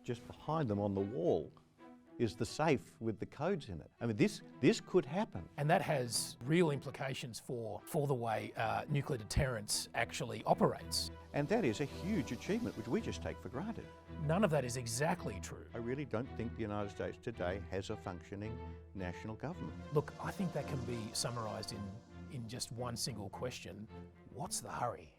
just behind them on the wall is the safe with the codes in it. I mean, this could happen. And that has real implications for the way nuclear deterrence actually operates. And that is a huge achievement which we just take for granted. None of that is exactly true. I really don't think the United States today has a functioning national government. Look, I think that can be summarised in just one single question. What's the hurry?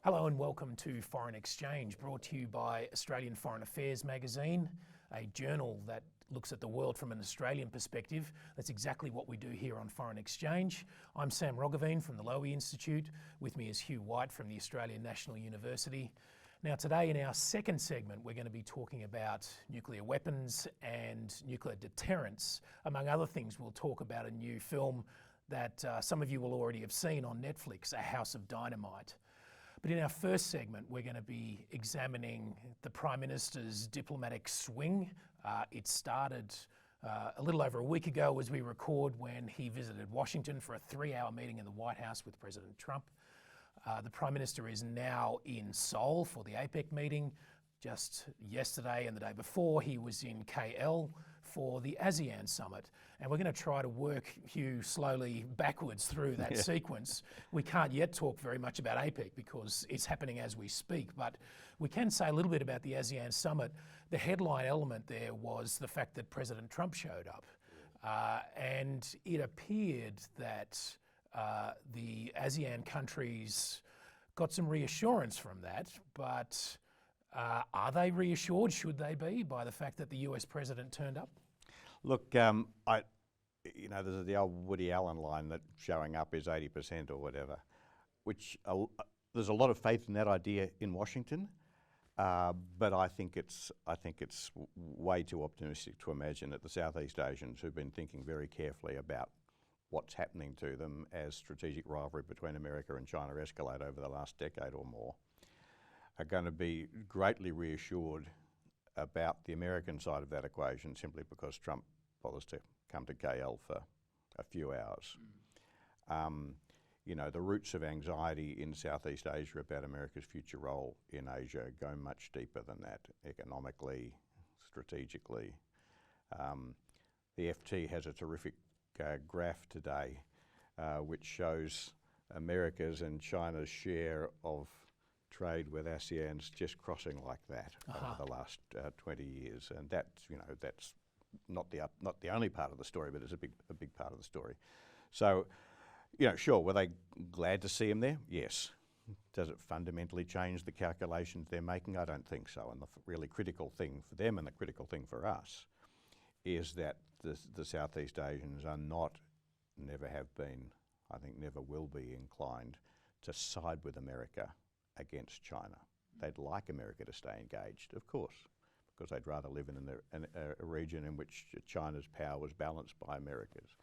Hello and welcome to Foreign Exchange, brought to you by Australian Foreign Affairs magazine, a journal that looks at the world from an Australian perspective. That's exactly what we do here on Foreign Exchange. I'm Sam Roggeveen from the Lowy Institute. With me is Hugh White from the Australian National University. Now today in our second segment we're going to be talking about nuclear weapons and nuclear deterrence. Among other things, we'll talk about a new film that some of you will already have seen on Netflix, A House of Dynamite. But in our first segment, we're going to be examining the Prime Minister's diplomatic swing. It started a little over a week ago as we record, when he visited Washington for a 3-hour meeting in the White House with President Trump. The Prime Minister is now in Seoul for the APEC meeting. Just yesterday and the day before, he was in KL for the ASEAN summit. And we're going to try to work, Hugh, slowly backwards through that sequence. We can't yet talk very much about APEC because it's happening as we speak, but we can say a little bit about the ASEAN summit. The headline element there was the fact that President Trump showed up. And it appeared that the ASEAN countries got some reassurance from that, but are they reassured, should they be, by the fact that the US president turned up? Look, there's the old Woody Allen line that showing up is 80% or whatever, which there's a lot of faith in that idea in Washington, but I think it's way too optimistic to imagine that the Southeast Asians, who've been thinking very carefully about what's happening to them as strategic rivalry between America and China escalate over the last decade or more, are going to be greatly reassured about the American side of that equation simply because Trump bothers to come to KL for a few hours. The roots of anxiety in Southeast Asia about America's future role in Asia go much deeper than that, economically, strategically. The FT has a terrific graph today which shows America's and China's share of trade with ASEAN's just crossing like that over the last 20 years, and that's not the only part of the story, but it's a big part of the story. So, sure, were they glad to see him there? Yes. Does it fundamentally change the calculations they're making? I don't think so. And the really critical thing for them and the critical thing for us is that the Southeast Asians are not, never have been, I think never will be inclined to side with America against China. They'd like America to stay engaged, of course, because they'd rather live in a region in which China's power was balanced by America's.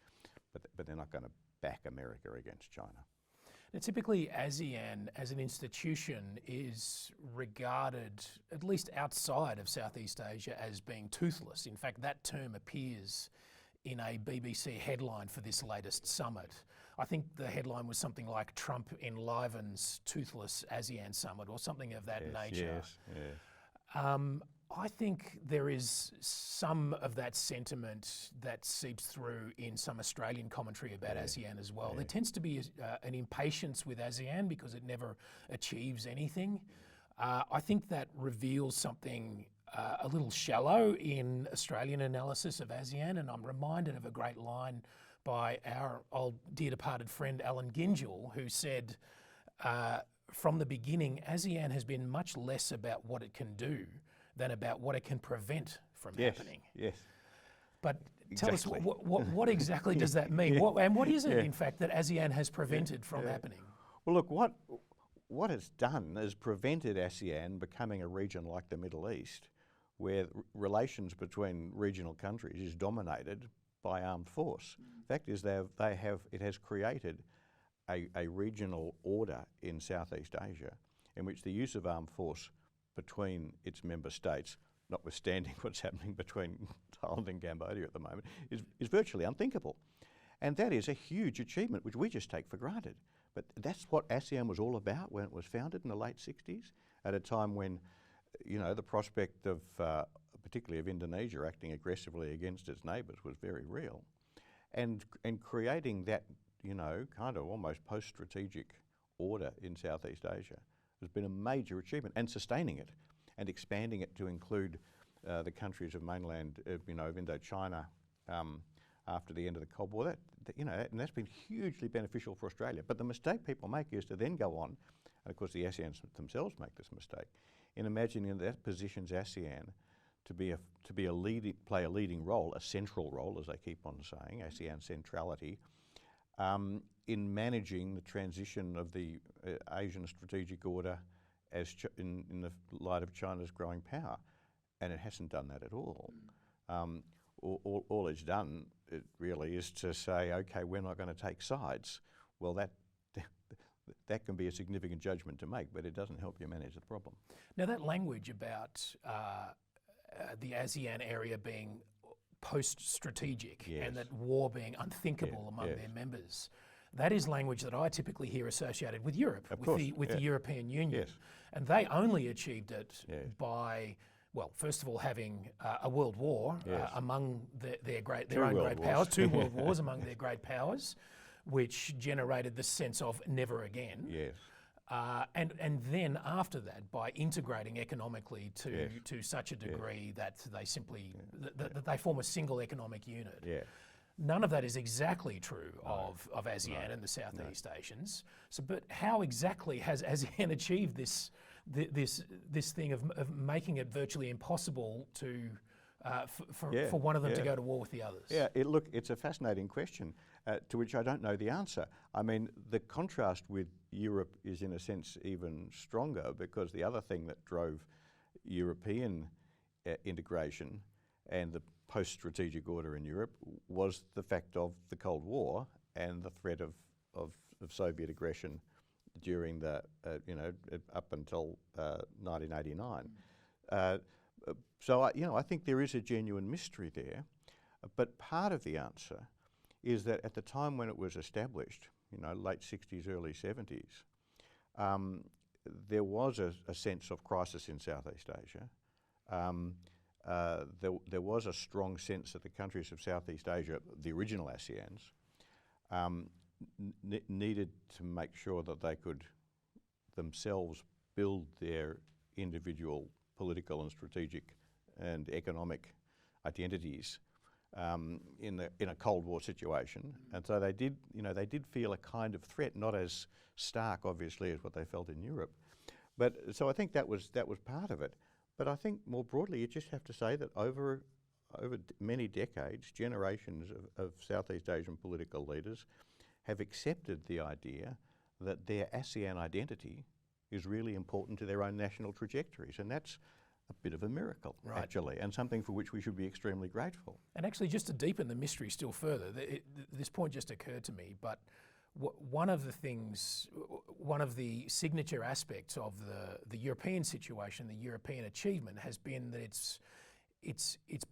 But they're not going to back America against China. Now, typically, ASEAN as an institution is regarded, at least outside of Southeast Asia, as being toothless. In fact, that term appears in a BBC headline for this latest summit. I think the headline was something like "Trump enlivens toothless ASEAN summit" or something of that nature. Yes. I think there is some of that sentiment that seeps through in some Australian commentary about ASEAN as well. There tends to be an impatience with ASEAN because it never achieves anything. I think that reveals something a little shallow in Australian analysis of ASEAN, and I'm reminded of a great line by our old dear departed friend Alan Gyngell, who said, from the beginning, ASEAN has been much less about what it can do than about what it can prevent from happening. Yes. But tell us, what exactly does that mean? And what is it, in fact, that ASEAN has prevented from happening? Well, look, what it's done is prevented ASEAN becoming a region like the Middle East, where relations between regional countries is dominated by armed force. The fact is it has created a regional order in Southeast Asia in which the use of armed force between its member states, notwithstanding what's happening between Thailand and Cambodia at the moment, is virtually unthinkable. And that is a huge achievement which we just take for granted. But that's what ASEAN was all about when it was founded in the late 60s, at a time when, the prospect of, particularly of Indonesia acting aggressively against its neighbours was very real. And creating that, kind of almost post-strategic order in Southeast Asia has been a major achievement, and sustaining it and expanding it to include the countries of mainland, of Indochina after the end of the Cold War. And that's been hugely beneficial for Australia. But the mistake people make is to then go on, and of course the ASEAN themselves make this mistake, in imagining that positions ASEAN to play a leading role, a central role, as they keep on saying, ASEAN centrality, in managing the transition of the Asian strategic order in the light of China's growing power. And it hasn't done that at all. All it's done, it really, is to say, okay, we're not going to take sides. Well, that can be a significant judgment to make, but it doesn't help you manage the problem. Now, that language about the ASEAN area being post-strategic, yes, and that war being unthinkable among their members, that is language that I typically hear associated with Europe, with the European Union. Yes. And they only achieved it by, well, first of all, having a world war among their own great powers, 2 world wars among their great powers, which generated the sense of never again. Yes. And then after that, by integrating economically to such a degree that they simply that they form a single economic unit. Yeah. None of that is exactly true of ASEAN and the Southeast Asians. So, but how exactly has ASEAN achieved this thing of making it virtually impossible to for one of them to go to war with the others? Yeah, it's a fascinating question to which I don't know the answer. I mean, the contrast with Europe is in a sense even stronger, because the other thing that drove European integration and the post-strategic order in Europe was the fact of the Cold War and the threat of Soviet aggression during the, up until 1989. So I think there is a genuine mystery there, but part of the answer is that at the time when it was established, late 60s, early 70s, there was a sense of crisis in Southeast Asia. There was a strong sense that the countries of Southeast Asia, the original ASEANs, needed to make sure that they could themselves build their individual political and strategic and economic identities in a Cold War situation. And so they did feel a kind of threat, not as stark, obviously, as what they felt in Europe. But so I think that was part of it. But I think more broadly, you just have to say that over many decades, generations of Southeast Asian political leaders have accepted the idea that their ASEAN identity is really important to their own national trajectories. And that's a bit of a miracle, actually, and something for which we should be extremely grateful. And actually, just to deepen the mystery still further, this point just occurred to me, but one of the signature aspects of the European situation, the European achievement, has been that it's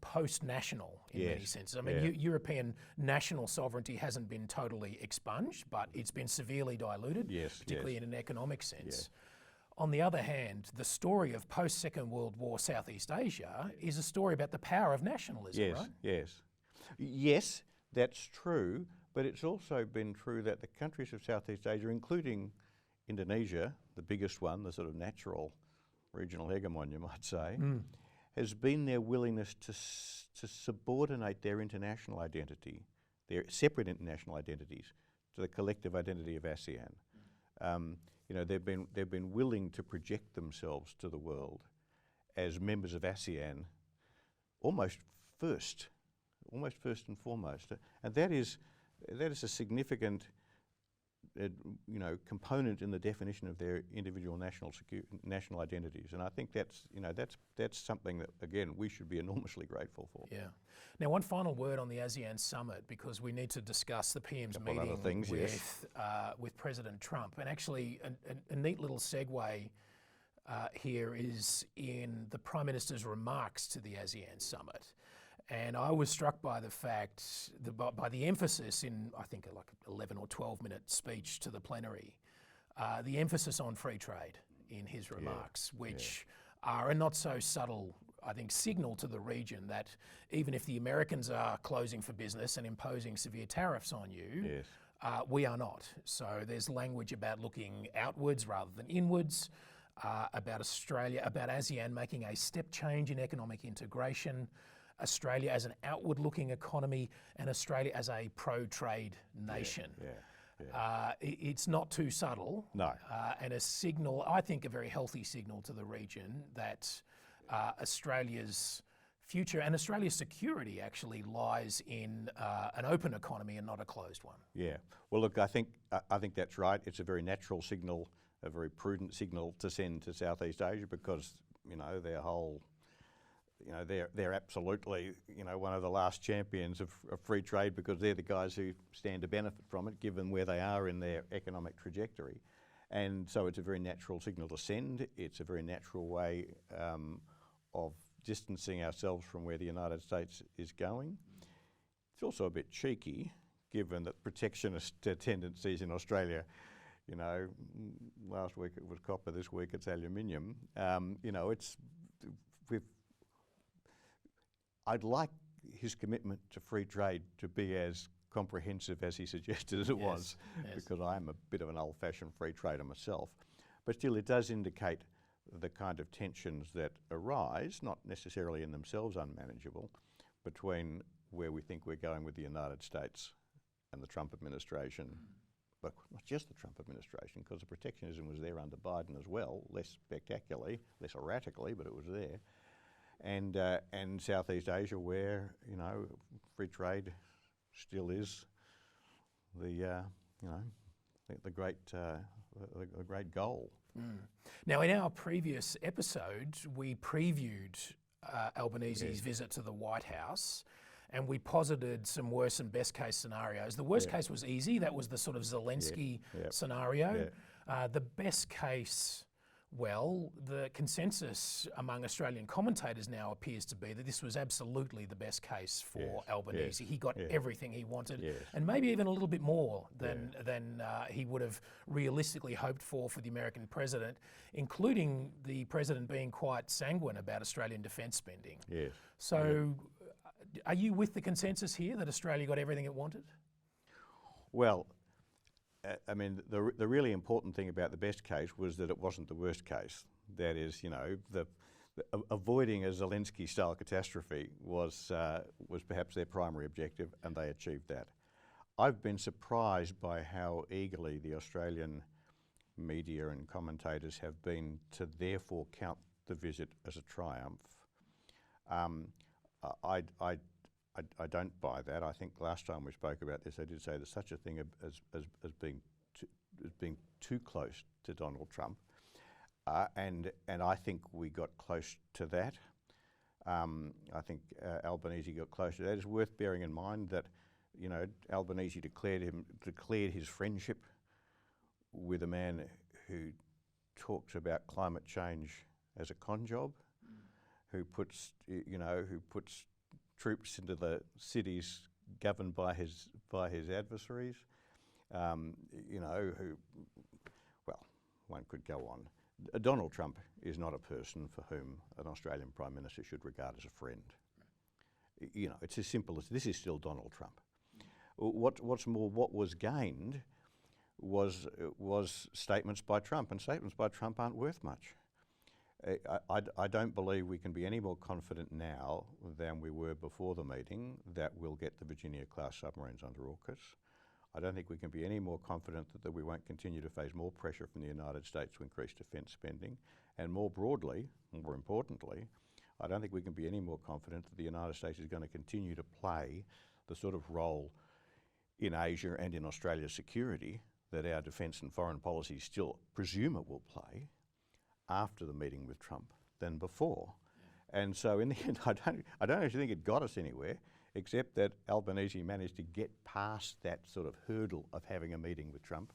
post-national in many senses. I mean, European national sovereignty hasn't been totally expunged, but it's been severely diluted, particularly in an economic sense. On the other hand, the story of post-Second World War Southeast Asia is a story about the power of nationalism, right? Yes, that's true, but it's also been true that the countries of Southeast Asia, including Indonesia, the biggest one, the sort of natural regional hegemon, you might say, has been their willingness to subordinate their international identity, their separate international identities, to the collective identity of ASEAN. They've been willing to project themselves to the world as members of ASEAN, almost first and foremost, and that is a significant, component in the definition of their individual national identities, and I think that's something that, again, we should be enormously grateful for. Yeah. Now, one final word on the ASEAN summit, because we need to discuss the PM's meeting with President Trump, and actually a neat little segue here is in the Prime Minister's remarks to the ASEAN summit. And I was struck by the fact, by the emphasis in, I think, like 11 or 12-minute speech to the plenary, the emphasis on free trade in his remarks, which are a not so subtle, I think, signal to the region that even if the Americans are closing for business and imposing severe tariffs on you, we are not. So there's language about looking outwards rather than inwards, about Australia, about ASEAN making a step change in economic integration, Australia as an outward-looking economy, and Australia as a pro-trade nation. It's not too subtle. No. And a signal, I think a very healthy signal to the region that Australia's future and Australia's security actually lies in an open economy and not a closed one. Yeah. Well, look, I think that's right. It's a very natural signal, a very prudent signal to send to Southeast Asia because, their whole, they're absolutely, one of the last champions of free trade because they're the guys who stand to benefit from it, given where they are in their economic trajectory. And so it's a very natural signal to send. It's a very natural way of distancing ourselves from where the United States is going. It's also a bit cheeky, given that protectionist tendencies in Australia, last week it was copper, this week it's aluminium. I'd like his commitment to free trade to be as comprehensive as he suggested as it was, because I'm a bit of an old-fashioned free trader myself. But still, it does indicate the kind of tensions that arise, not necessarily in themselves unmanageable, between where we think we're going with the United States and the Trump administration, but not just the Trump administration, because the protectionism was there under Biden as well, less spectacularly, less erratically, but it was there. And Southeast Asia, where free trade still is the great goal. Now, in our previous episode, we previewed Albanese's visit to the White House, and we posited some worst and best case scenarios. The worst case was easy; that was the sort of Zelensky scenario. The best case. Well, the consensus among Australian commentators now appears to be that this was absolutely the best case for Albanese. He got everything he wanted, and maybe even a little bit more than he would have realistically hoped for the American president, including the president being quite sanguine about Australian defence spending. So, are you with the consensus here that Australia got everything it wanted? Well, I mean, the really important thing about the best case was that it wasn't the worst case. That is, avoiding a Zelensky-style catastrophe was perhaps their primary objective, and they achieved that. I've been surprised by how eagerly the Australian media and commentators have been to therefore count the visit as a triumph. I don't buy that. I think last time we spoke about this, I did say there's such a thing as being too close to Donald Trump, and I think we got close to that. I think Albanese got close to that. It's worth bearing in mind that Albanese declared his friendship with a man who talks about climate change as a con job, who puts troops into the cities governed by his adversaries, one could go on. Donald Trump is not a person for whom an Australian Prime Minister should regard as a friend. It's as simple as this is still Donald Trump. What's more, what was gained was statements by Trump, and statements by Trump aren't worth much. I don't believe we can be any more confident now than we were before the meeting that we'll get the Virginia-class submarines under AUKUS. I don't think we can be any more confident that we won't continue to face more pressure from the United States to increase defence spending. And more broadly, more importantly, I don't think we can be any more confident that the United States is going to continue to play the sort of role in Asia and in Australia's security that our defence and foreign policy still presume it will play after the meeting with Trump than before. And so in the end, I don't actually think it got us anywhere, except that Albanese managed to get past that sort of hurdle of having a meeting with Trump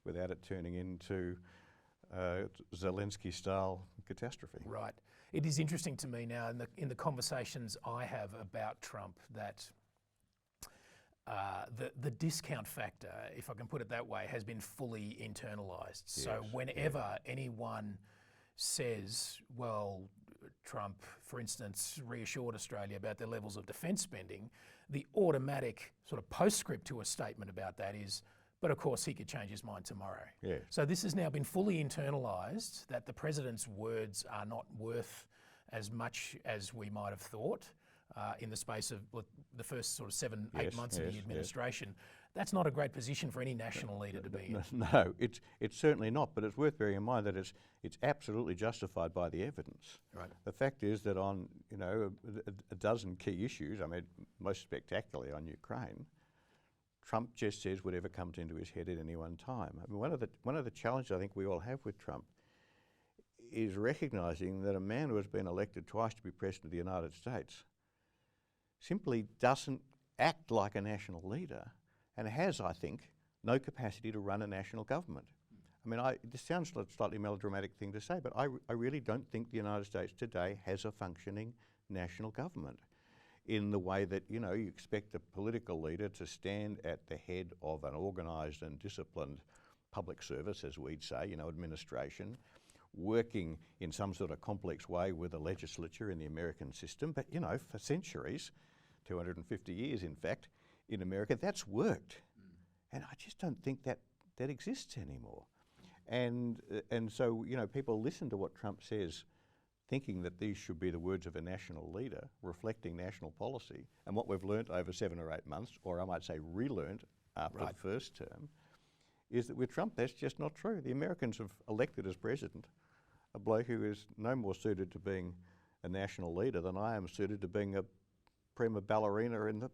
without it turning into Zelensky-style catastrophe. Right. It is interesting to me now in the conversations I have about Trump that the discount factor, if I can put it that way, has been fully internalised. Yes, so whenever anyone says, well, Trump, for instance, reassured Australia about their levels of defence spending, the automatic sort of postscript to a statement about that is, but of course he could change his mind tomorrow. Yes. So this has now been fully internalised, that the President's words are not worth as much as we might have thought in the space of the first sort of 7-8 months of the administration. That's not a great position for any national leader to be in. No, it's certainly not, but it's worth bearing in mind that it's absolutely justified by the evidence. Right. The fact is that on a dozen key issues, I mean, most spectacularly on Ukraine, Trump just says whatever comes into his head at any one time. I mean, one of the challenges I think we all have with Trump is recognising that a man who has been elected twice to be President of the United States simply doesn't act like a national leader and has, I think, no capacity to run a national government. I mean, this sounds like a slightly melodramatic thing to say, but I really don't think the United States today has a functioning national government in the way that, you expect a political leader to stand at the head of an organised and disciplined public service, as we'd say, administration, working in some sort of complex way with the legislature in the American system. But, for centuries, 250 years in fact, in America, that's worked. And I just don't think that exists anymore. And so, people listen to what Trump says thinking that these should be the words of a national leader reflecting national policy. And what we've learnt over 7 or 8 months, or I might say relearnt after the first term, is that with Trump that's just not true. The Americans have elected as president a bloke who is no more suited to being a national leader than I am suited to being a prima ballerina in the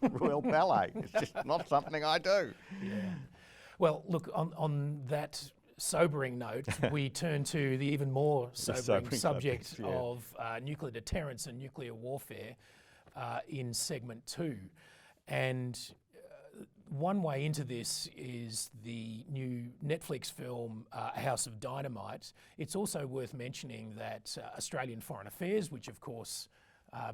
Royal Ballet. It's just not something I do. Yeah. Well, look, on that sobering note, we turn to the even more sobering subject of nuclear deterrence and nuclear warfare in segment 2. And one way into this is the new Netflix film, A House of Dynamite. It's also worth mentioning that Australian Foreign Affairs, which of course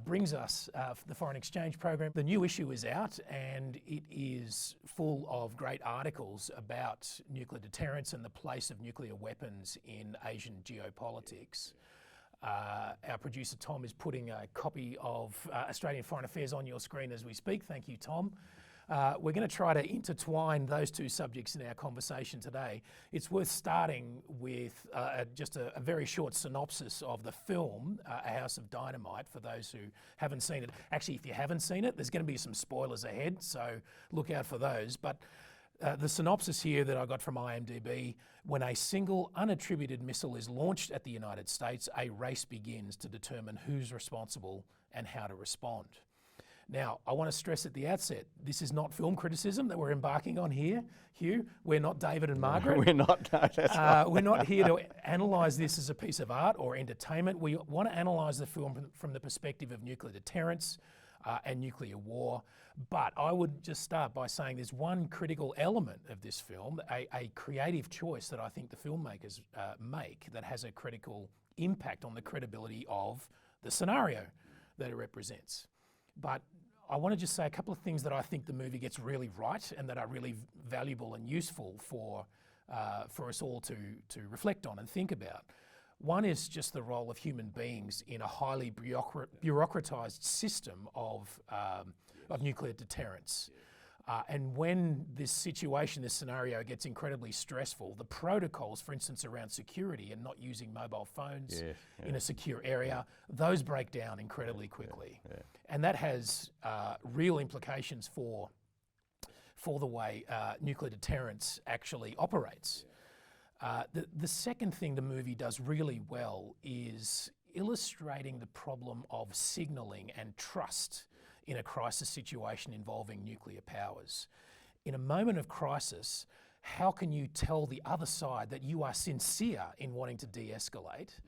brings us the foreign exchange program. The new issue is out and it is full of great articles about nuclear deterrence and the place of nuclear weapons in Asian geopolitics. Our producer Tom is putting a copy of Australian Foreign Affairs on your screen as we speak. Thank you, Tom. We're going to try to intertwine those two subjects in our conversation today. It's worth starting with just a very short synopsis of the film, A House of Dynamite, for those who haven't seen it. Actually, if you haven't seen it, there's going to be some spoilers ahead, so look out for those. But the synopsis here that I got from IMDb: when a single unattributed missile is launched at the United States, a race begins to determine who's responsible and how to respond. Now, I want to stress at the outset, this is not film criticism that we're embarking on here, Hugh. We're not David and Margaret. No, we're not. No, that's right. We're not here to analyse this as a piece of art or entertainment. We want to analyse the film from the perspective of nuclear deterrence and nuclear war. But I would just start by saying there's one critical element of this film, a creative choice that I think the filmmakers make that has a critical impact on the credibility of the scenario that it represents. But I want to just say a couple of things that I think the movie gets really right and that are really valuable and useful for us all to reflect on and think about. One is just the role of human beings in a highly bureaucratized system of nuclear deterrence. And when this situation, this scenario gets incredibly stressful, the protocols, for instance, around security and not using mobile phones in a secure area, those break down incredibly quickly. And that has real implications for the way nuclear deterrence actually operates. The second thing the movie does really well is illustrating the problem of signalling and trust in a crisis situation involving nuclear powers. In a moment of crisis, how can you tell the other side that you are sincere in wanting to de-escalate?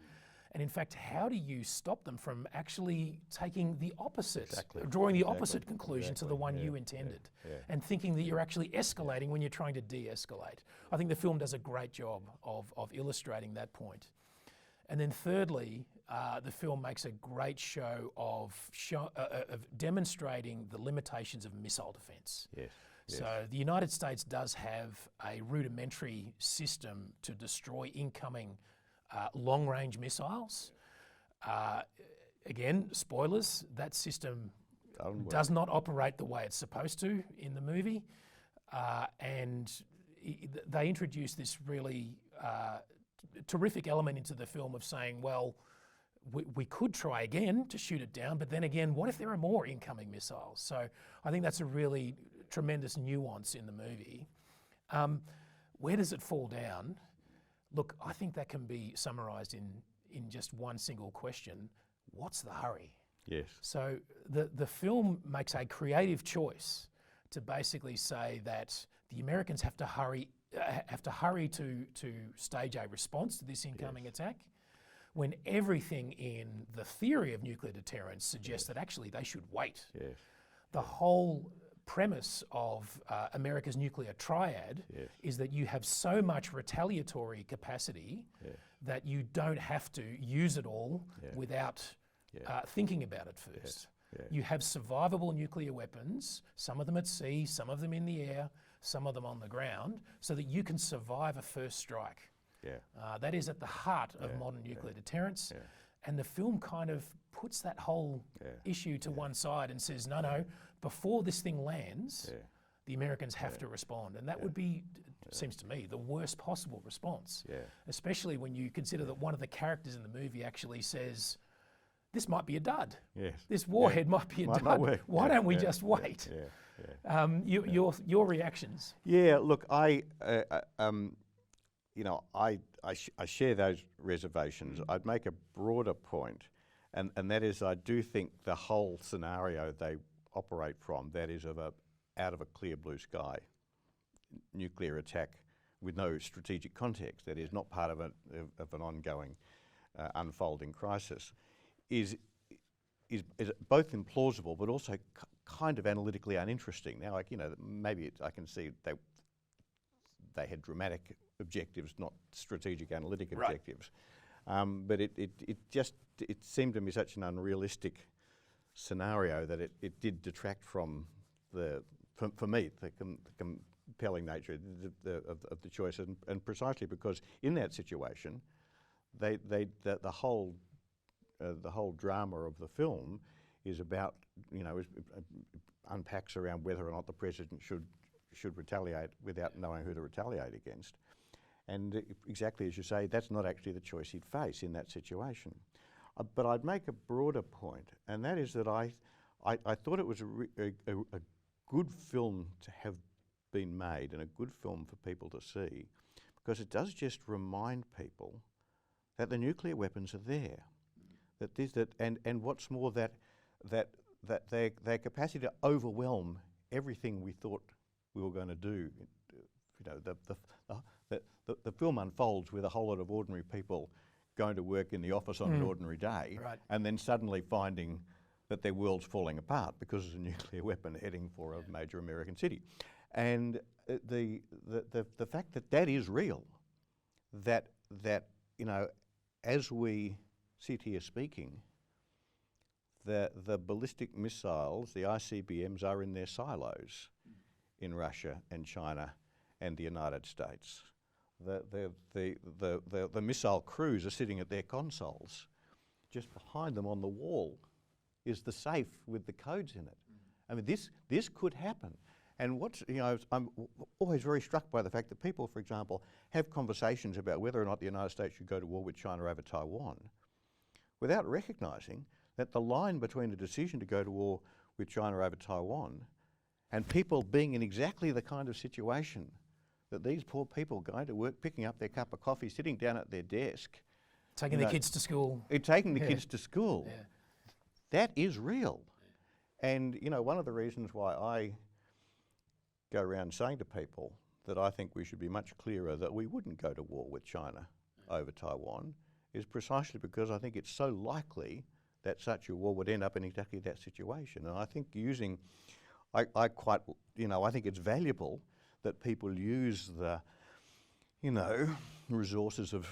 And in fact, how do you stop them from actually taking the opposite, Exactly. drawing the Exactly. opposite conclusion to the Exactly. one Yeah. you intended, Yeah. and thinking that you're actually escalating when you're trying to de-escalate? I think the film does a great job of illustrating that point. And then thirdly, the film makes a great show of demonstrating the limitations of missile defence. Yes. Yes. So the United States does have a rudimentary system to destroy incoming long-range missiles. Again, spoilers, that system does not operate the way it's supposed to in the movie. And they introduce this really terrific element into the film of saying, well, we could try again to shoot it down, but then again, what if there are more incoming missiles? So I think that's a really tremendous nuance in the movie. Where does it fall down? Look, I think that can be summarised in just one single question. What's the hurry? Yes. So the film makes a creative choice to basically say that the Americans have to hurry to stage a response to this incoming attack, when everything in the theory of nuclear deterrence suggests that actually they should wait. Yes. The whole premise of America's nuclear triad is that you have so much retaliatory capacity that you don't have to use it all without thinking about it first. You have survivable nuclear weapons, some of them at sea, some of them in the air, some of them on the ground, so that you can survive a first strike. That is at the heart of modern nuclear deterrence. And the film kind of puts that whole issue to one side and says, no, before this thing lands, the Americans have to respond. And that would be, seems to me, the worst possible response, especially when you consider that one of the characters in the movie actually says, this might be a dud. This warhead might be a dud. Why don't we just wait? Your reactions? Yeah, look, I share those reservations. I'd make a broader point, and that is I do think the whole scenario they operate from, that is out of a clear blue sky, nuclear attack with no strategic context, that is not part of an ongoing unfolding crisis, is both implausible but also kind of analytically uninteresting. Now, maybe I can see they had dramatic objectives, not strategic analytic objectives. But it seemed to me such an unrealistic scenario that it did detract from for me the compelling nature of the choice, and precisely because in that situation, the whole drama of the film is about unpacks around whether or not the president should retaliate without knowing who to retaliate against. And exactly as you say, that's not actually the choice he'd face in that situation. But I'd make a broader point, and that is that I thought it was a good film to have been made, and a good film for people to see, because it does just remind people that the nuclear weapons are there, and what's more, that their capacity to overwhelm everything we thought we were going to do. The film unfolds with a whole lot of ordinary people going to work in the office on an ordinary day, and then suddenly finding that their world's falling apart because there's a nuclear weapon heading for a major American city. And the fact that is real, that as we sit here speaking, the ballistic missiles, the ICBMs, are in their silos in Russia and China and the United States. The missile crews are sitting at their consoles. Just behind them on the wall is the safe with the codes in it. I mean, this could happen. And I'm always very struck by the fact that people, for example, have conversations about whether or not the United States should go to war with China over Taiwan, without recognising that the line between a decision to go to war with China over Taiwan and people being in exactly the kind of situation that these poor people going to work, picking up their cup of coffee, sitting down at their desk, taking the kids to school. Taking the kids to school. That is real. And, one of the reasons why I go around saying to people that I think we should be much clearer that we wouldn't go to war with China over Taiwan is precisely because I think it's so likely that such a war would end up in exactly that situation. And I think I think it's valuable that people use the, resources of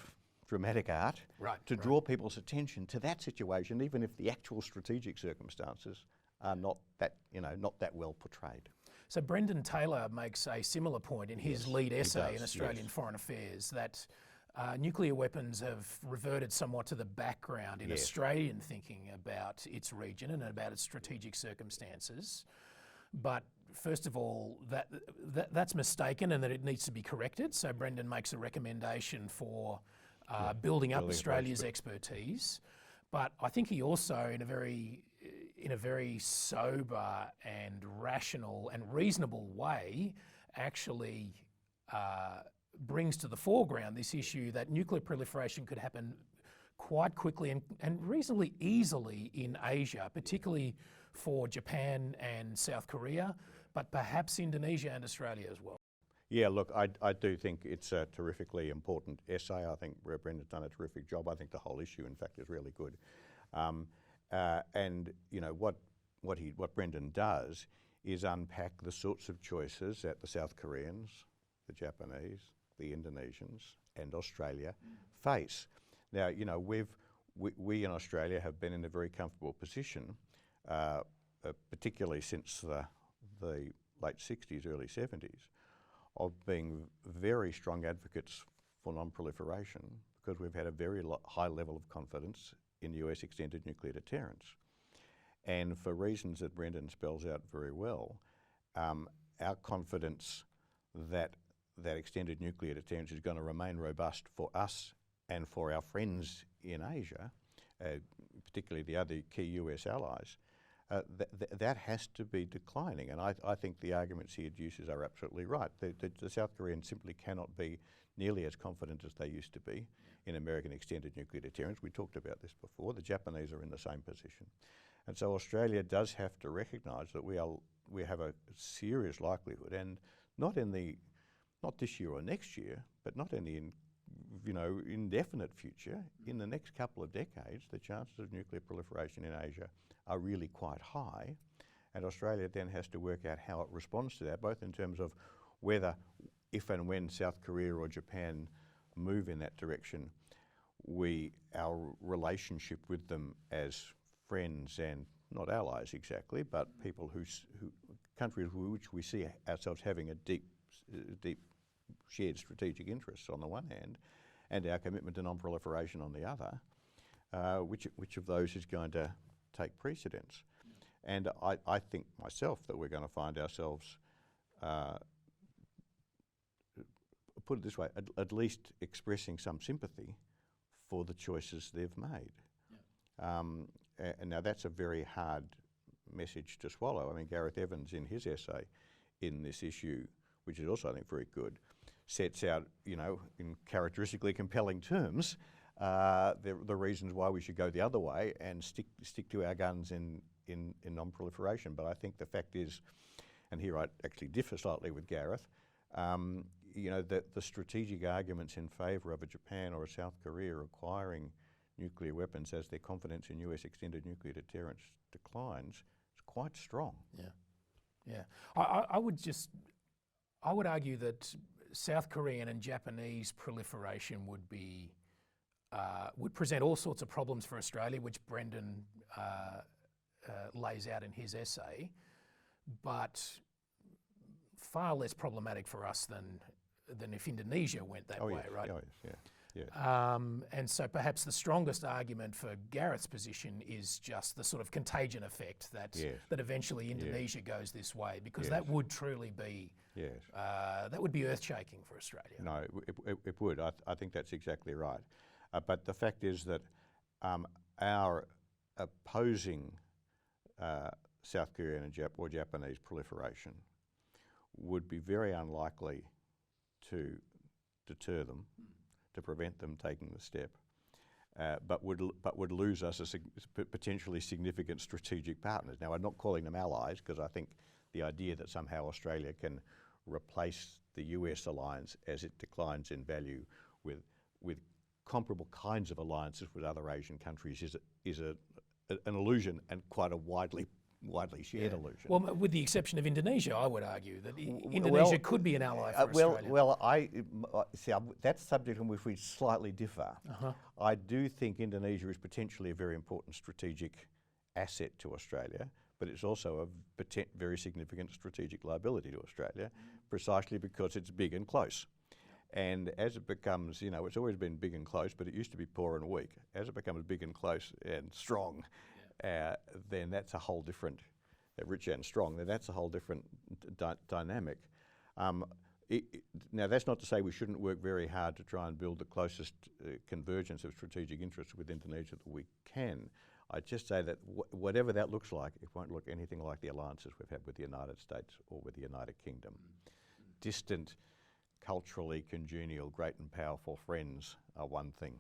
dramatic art to draw people's attention to that situation, even if the actual strategic circumstances are not that well portrayed. So Brendan Taylor makes a similar point in his lead essay in Australian Foreign Affairs, that nuclear weapons have reverted somewhat to the background in Australian thinking about its region and about its strategic circumstances. But first of all, that's mistaken and that it needs to be corrected. So Brendan makes a recommendation for building up Australia's expertise. But I think he also, in a very sober and rational and reasonable way, actually brings to the foreground this issue that nuclear proliferation could happen quite quickly and reasonably easily in Asia, particularly for Japan and South Korea, but perhaps Indonesia and Australia as well. Yeah, look, I do think it's a terrifically important essay. I think Brendan's done a terrific job. I think the whole issue, in fact, is really good. And what Brendan does is unpack the sorts of choices that the South Koreans, the Japanese, the Indonesians, and Australia face. Now, we in Australia have been in a very comfortable position, particularly since the late 60s, early 70s, of being very strong advocates for non-proliferation, because we've had a very high level of confidence in the US extended nuclear deterrence. And for reasons that Brendan spells out very well, our confidence that extended nuclear deterrence is going to remain robust for us and for our friends in Asia, particularly the other key US allies, that has to be declining. And I think the arguments he adduces are absolutely right. The South Koreans simply cannot be nearly as confident as they used to be in American extended nuclear deterrence. We talked about this before. The Japanese are in the same position. And so Australia does have to recognise that we have a serious likelihood, and not this year or next year, but not in the indefinite future, in the next couple of decades, the chances of nuclear proliferation in Asia are really quite high. And Australia then has to work out how it responds to that, both in terms of whether, if and when South Korea or Japan move in that direction, our relationship with them as friends and not allies exactly, but people countries with which we see ourselves having a deep shared strategic interests on the one hand, and our commitment to non-proliferation on the other, which of those is going to take precedence? And I think myself that we're going to find ourselves, put it this way, at least expressing some sympathy for the choices they've made. And now that's a very hard message to swallow. I mean, Gareth Evans, in his essay in this issue, which is also, I think, very good, sets out, in characteristically compelling terms, the reasons why we should go the other way and stick to our guns in non-proliferation. But I think the fact is, and here I actually differ slightly with Gareth, that the strategic arguments in favour of a Japan or a South Korea acquiring nuclear weapons as their confidence in US extended nuclear deterrence declines is quite strong. Yeah. I would argue that South Korean and Japanese proliferation would present all sorts of problems for Australia, which Brendan lays out in his essay, but far less problematic for us than if Indonesia went that way, right? Oh, yes, yeah. And so perhaps the strongest argument for Gareth's position is just the sort of contagion effect that eventually Indonesia goes this way, because that would truly be that would be earth-shaking for Australia. No, it would. I think that's exactly right. But the fact is that our opposing South Korean or Japanese proliferation would be very unlikely to deter them, to prevent them taking the step, but would lose us as potentially significant strategic partners. Now, I'm not calling them allies, because I think the idea that somehow Australia can replace the US alliance as it declines in value with comparable kinds of alliances with other Asian countries is an illusion, and quite a widely shared illusion. Well, with the exception of Indonesia, I would argue that Indonesia could be an ally for Australia. That's subject on which we slightly differ. I do think Indonesia is potentially a very important strategic asset to Australia, but it's also a very significant strategic liability to Australia, precisely because it's big and close. And as it becomes, it's always been big and close, but it used to be poor and weak. As it becomes big and close and strong, then that's a whole different, rich and strong, then that's a whole different dynamic. Now, that's not to say we shouldn't work very hard to try and build the closest convergence of strategic interests with Indonesia that we can. I'd just say that whatever that looks like, it won't look anything like the alliances we've had with the United States or with the United Kingdom. Distant, culturally congenial, great and powerful friends are one thing.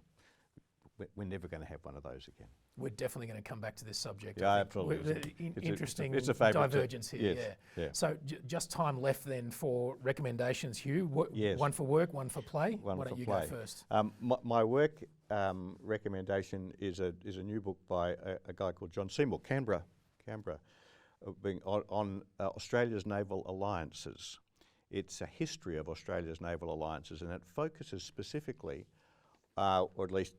We're never going to have one of those again. We're definitely going to come back to this subject. Yeah, absolutely. Interesting it's a favourite divergence here. Yes, yeah. So just time left then for recommendations, Hugh. Yes. One for work, one for play. Why don't you go first? My work recommendation is a new book by a guy called John Seymour, Canberra, being on Australia's naval alliances. It's a history of Australia's naval alliances, and it focuses specifically, or at least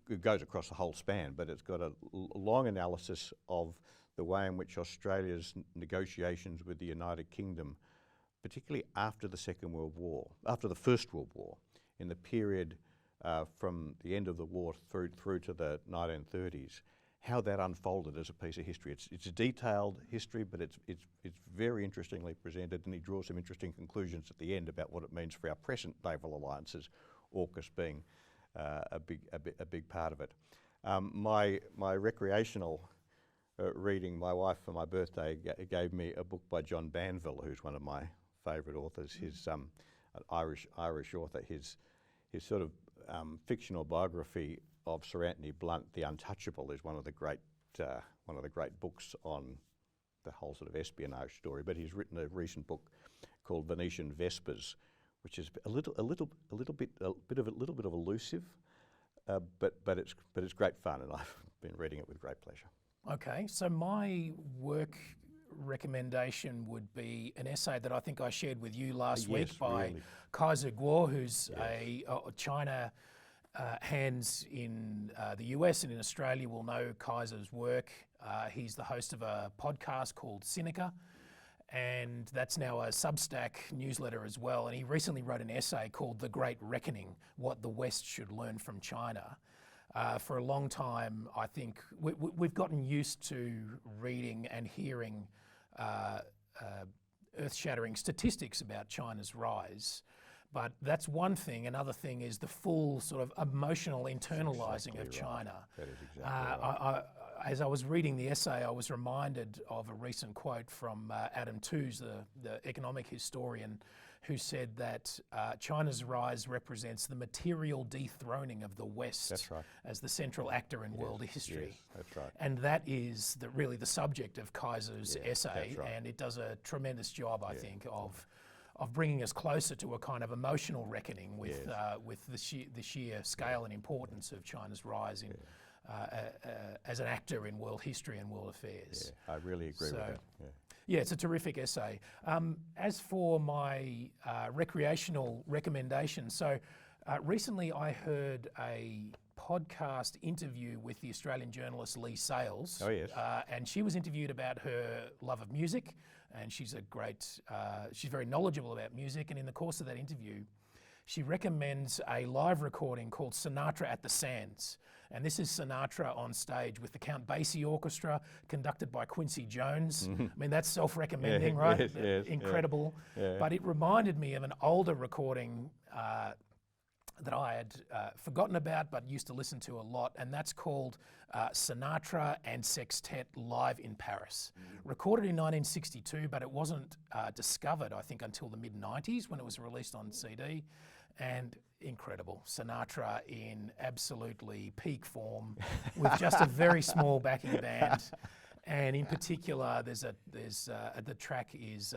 it goes across the whole span, but it's got a long analysis of the way in which Australia's negotiations with the United Kingdom, particularly after the after the First World War, in the period from the end of the war through to the 1930s, how that unfolded as a piece of history. It's a detailed history, but it's very interestingly presented, and he draws some interesting conclusions at the end about what it means for our present naval alliances, AUKUS being a big part of it. My recreational reading, my wife for my birthday gave me a book by John Banville, who's one of my favourite authors. His an Irish author. His sort of fictional biography of Sir Anthony Blunt, The Untouchable, is one of the great books on the whole sort of espionage story. But he's written a recent book called Venetian Vespers, which is a little bit elusive, but it's great fun, and I've been reading it with great pleasure. Okay, so my work recommendation would be an essay that I think I shared with you last week by Kaiser Kuo, who's a China hands in the US and in Australia will know Kaiser's work. He's the host of a podcast called Sinica, and that's now a Substack newsletter as well. And he recently wrote an essay called The Great Reckoning, What the West Should Learn from China. For a long time, I think we've gotten used to reading and hearing earth-shattering statistics about China's rise. But that's one thing. Another thing is the full sort of emotional internalising of China. That is exactly right. As I was reading the essay, I was reminded of a recent quote from Adam Tooze, the economic historian, who said that China's rise represents the material dethroning of the West as the central actor in world history. Yes, that's right. And that is really the subject of Kaiser's essay, and it does a tremendous job, I think, of bringing us closer to a kind of emotional reckoning with the sheer scale and importance of China's rise in, as an actor in world history and world affairs. Yeah, I really agree with that. Yeah, it's a terrific essay. As for my recreational recommendations, so recently I heard a podcast interview with the Australian journalist Lee Sales. Oh, yes. And she was interviewed about her love of music, and she's she's very knowledgeable about music, and in the course of that interview, she recommends a live recording called Sinatra at the Sands. And this is Sinatra on stage with the Count Basie Orchestra, conducted by Quincy Jones. I mean, that's self-recommending, right? Yes, incredible. Yeah. But it reminded me of an older recording that I had forgotten about but used to listen to a lot, and that's called Sinatra and Sextet Live in Paris. Recorded in 1962, but it wasn't discovered, I think, until the mid-90s when it was released on CD. And incredible. Sinatra in absolutely peak form with just a very small backing band. And in particular, the track is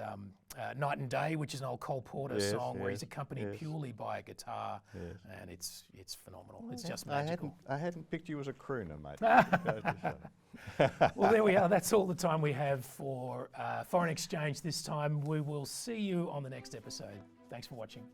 Night and Day, which is an old Cole Porter song where he's accompanied purely by a guitar, and it's phenomenal. It's just magical. I hadn't picked you as a crooner, mate. Well, there we are. That's all the time we have for Foreign Exchange this time. We will see you on the next episode. Thanks for watching.